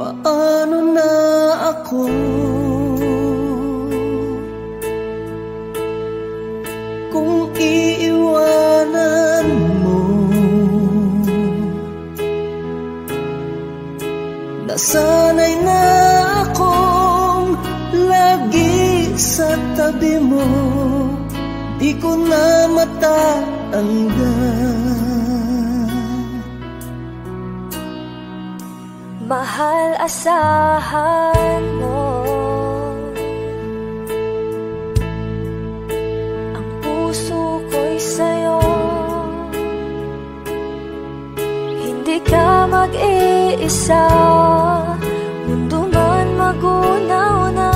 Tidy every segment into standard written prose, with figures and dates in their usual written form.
Paano na ako? Kung iiwanan mo, nasanay na akong lagi sa tabi mo, di ko na matanggal. Mahal, asahan mo ang puso ko'y sa'yo. Hindi ka mag-iisa, mundo man magunaw na,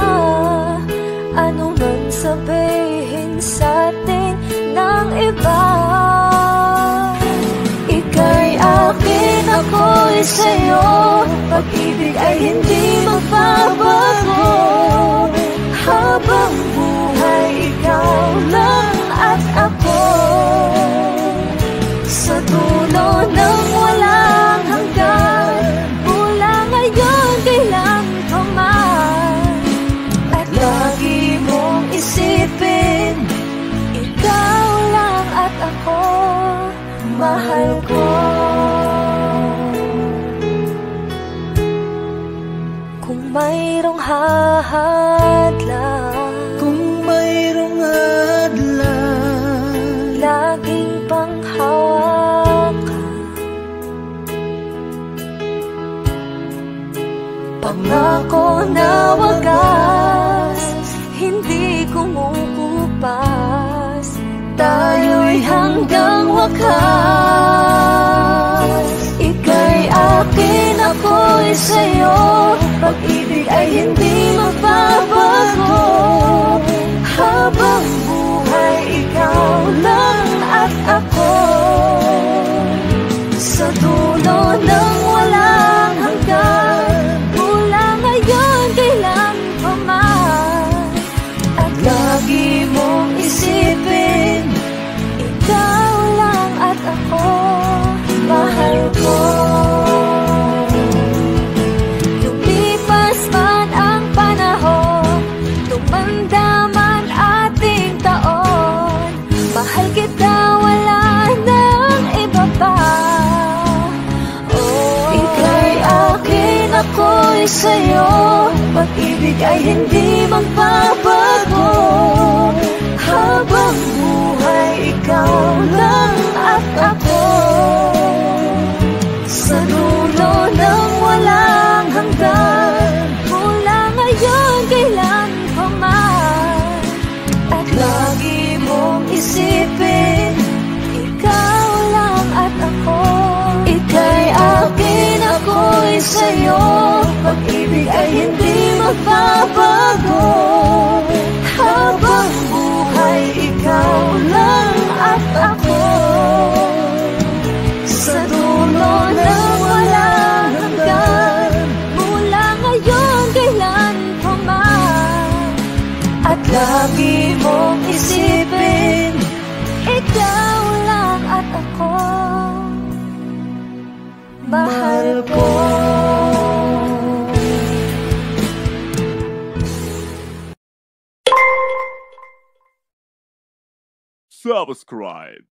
ano man sabihin sa'tin ng iba. Ika'y akin, ako'y sa'yo, pag-ibig ay hindi magbabago. Habang buhay, ikaw lang at ako, sa dulo ng walang hanggan, mula ngayon kailan pa man. At lagi mong isipin, ikaw lang at ako, mahal ko. Kung mayroong hadlang, kung mayroong hadlang, laging panghawakan, pangako na wagas, hindi kumukupas, tayo'y hanggang wakas. Ika'y akin, ako'y sa'yo, pag-ibig ay hindi magbabago. Habang buhay, ikaw lang at ako, sa dulo ng walang hanggan, mula ngayon kailan pa man. At lagi mong isipin, ikaw lang at ako, mahal ko. Lumipas man ang panahon, tumanda man ating taon, mahal kita, wala nang iba pa. Oh, ika'y akin, ako'y sa'yo, pag-ibig ay hindi magbabago. Habang buhay, ikaw lang at ako, sa dulo ng walang hanggan, mula ngayon kailan pa man. At lagi mong isipin, ikaw lang at ako. Ika'y akin, ako'y sa'yo, pag-ibig ay hindi magbabago. Habang buhay, ikaw lang at ako, sa dulo ng walang hanggan, mula ngayon kailan pa man. At lagi mong isipin, ikaw lang at ako, mahal ko. Subscribe.